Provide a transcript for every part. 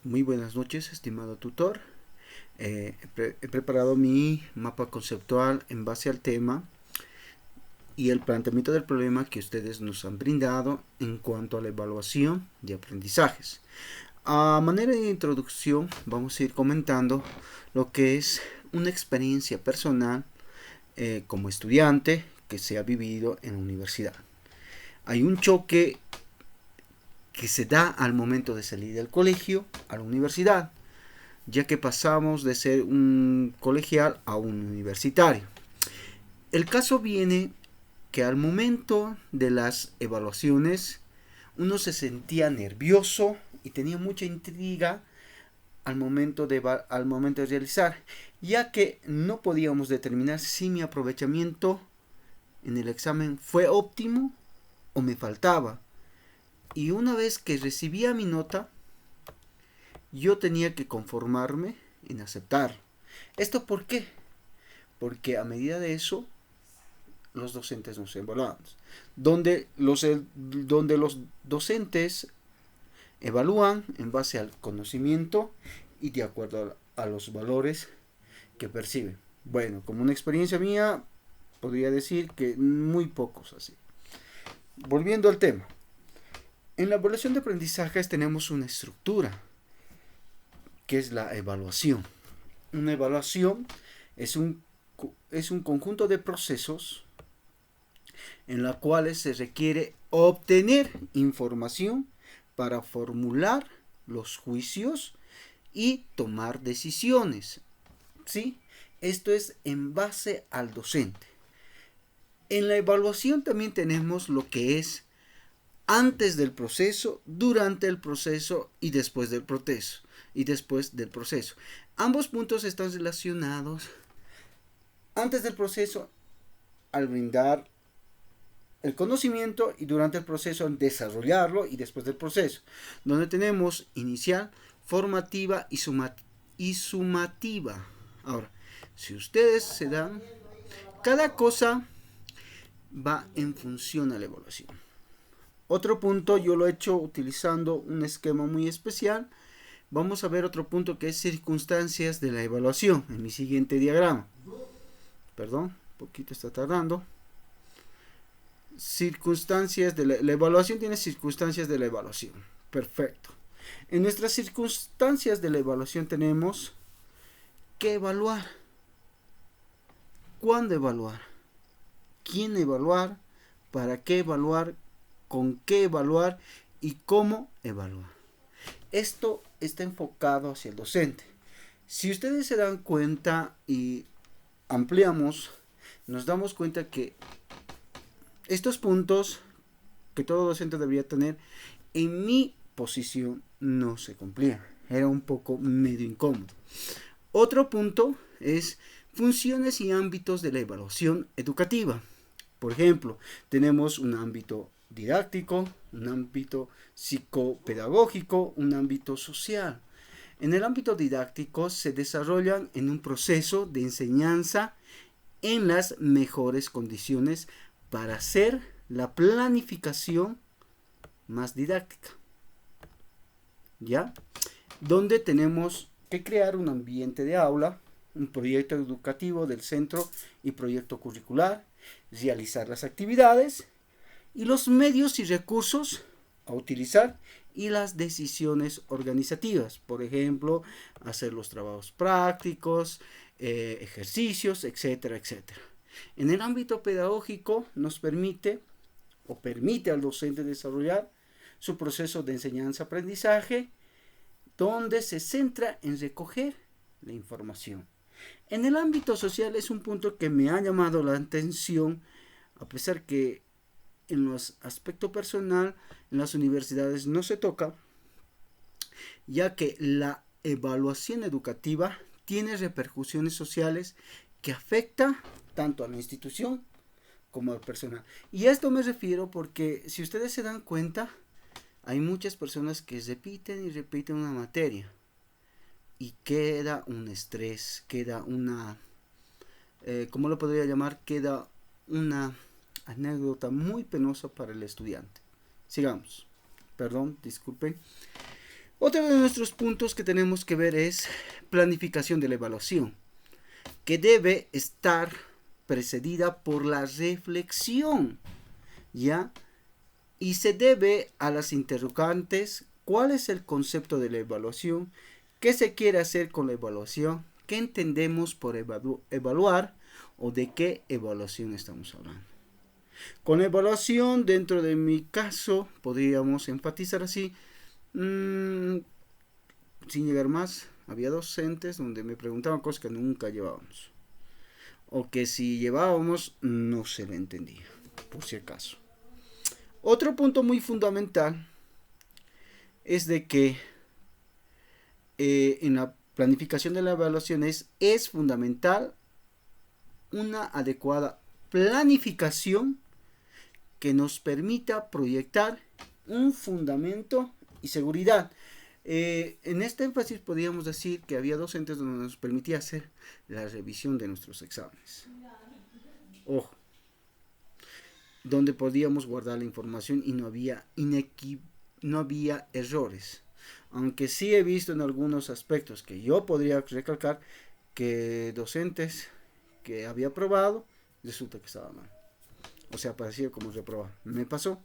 Muy buenas noches, estimado tutor. He preparado mi mapa conceptual en base al tema y el planteamiento del problema que ustedes nos han brindado en cuanto a la evaluación de aprendizajes. A manera de introducción, vamos a ir comentando lo que es una experiencia personal como estudiante que se ha vivido en la universidad. Hay un choque que se da al momento de salir del colegio a la universidad, ya que pasamos de ser un colegial a un universitario. El caso viene que al momento de las evaluaciones uno se sentía nervioso y tenía mucha intriga al momento de realizar, ya que no podíamos determinar si mi aprovechamiento en el examen fue óptimo o me faltaba. Y una vez que recibía mi nota, yo tenía que conformarme en aceptar. ¿Esto por qué? Porque a medida de eso, los docentes nos evaluamos. Donde los docentes evalúan en base al conocimiento y de acuerdo a los valores que perciben. Bueno, como una experiencia mía, podría decir que muy pocos así. Volviendo al tema. En la evaluación de aprendizajes tenemos una estructura, que es la evaluación. Una evaluación es un conjunto de procesos en los cuales se requiere obtener información para formular los juicios y tomar decisiones. ¿Sí? Esto es en base al docente. En la evaluación también tenemos lo que es antes del proceso, durante el proceso y después del proceso. Ambos puntos están relacionados. Antes del proceso, al brindar el conocimiento, y durante el proceso al desarrollarlo, y después del proceso, donde tenemos inicial, formativa y sumativa. Ahora, si ustedes se dan, cada cosa va en función a la evaluación. Otro punto yo lo he hecho utilizando un esquema muy especial. Vamos a ver otro punto que es circunstancias de la evaluación en mi siguiente diagrama. Perdón, un poquito está tardando. Circunstancias de la evaluación tiene circunstancias de la evaluación. Perfecto. En nuestras circunstancias de la evaluación tenemos que evaluar, cuándo evaluar, quién evaluar, para qué evaluar, con qué evaluar y cómo evaluar. Esto está enfocado hacia el docente. Si ustedes se dan cuenta y ampliamos, nos damos cuenta que estos puntos que todo docente debería tener, en mi posición no se cumplían. Era un poco medio incómodo. Otro punto es funciones y ámbitos de la evaluación educativa. Por ejemplo, tenemos un ámbito didáctico, un ámbito psicopedagógico, un ámbito social. En el ámbito didáctico se desarrollan en un proceso de enseñanza en las mejores condiciones para hacer la planificación más didáctica. ¿Ya? Donde tenemos que crear un ambiente de aula, un proyecto educativo del centro y proyecto curricular, realizar las actividades y los medios y recursos a utilizar y las decisiones organizativas, por ejemplo, hacer los trabajos prácticos, ejercicios, etcétera, etcétera. En el ámbito pedagógico nos permite al docente desarrollar su proceso de enseñanza-aprendizaje, donde se centra en recoger la información. En el ámbito social es un punto que me ha llamado la atención, a pesar que en los aspectos personal en las universidades no se toca, ya que la evaluación educativa tiene repercusiones sociales que afecta tanto a la institución como al personal. Y a esto me refiero porque si ustedes se dan cuenta, hay muchas personas que repiten y repiten una materia y queda un estrés, queda una, ¿cómo lo podría llamar? Queda una anécdota muy penosa para el estudiante. Sigamos. Perdón, disculpen. Otro de nuestros puntos que tenemos que ver es planificación de la evaluación, que debe estar precedida por la reflexión, ¿ya? Y se debe a las interrogantes: ¿cuál es el concepto de la evaluación? ¿Qué se quiere hacer con la evaluación? ¿Qué entendemos por evaluar? ¿O de qué evaluación estamos hablando? Con la evaluación, dentro de mi caso, podríamos enfatizar así, sin llegar más, había docentes donde me preguntaban cosas que nunca llevábamos, o que si llevábamos no se le entendía, por si acaso. Otro punto muy fundamental es de que en la planificación de la evaluación es fundamental una adecuada planificación que nos permita proyectar un fundamento y seguridad. En este énfasis podríamos decir que había docentes donde nos permitía hacer la revisión de nuestros exámenes. Ojo, donde podíamos guardar la información y no había errores. Aunque sí he visto en algunos aspectos que yo podría recalcar que docentes que había probado, resulta que estaba mal. O sea, parecía como reprobado. Me pasó.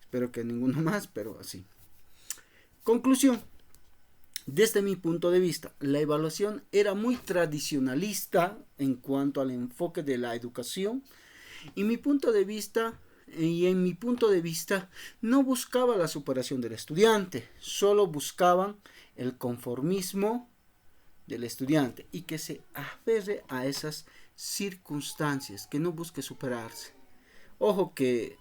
Espero que ninguno más, pero así. Conclusión. Desde mi punto de vista, la evaluación era muy tradicionalista en cuanto al enfoque de la educación. Y en mi punto de vista no buscaba la superación del estudiante, solo buscaban el conformismo del estudiante y que se aferre a esas circunstancias, que no busque superarse. Ojo que,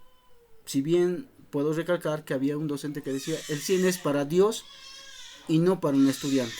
si bien puedo recalcar que había un docente que decía: el 100 es para Dios y no para un estudiante.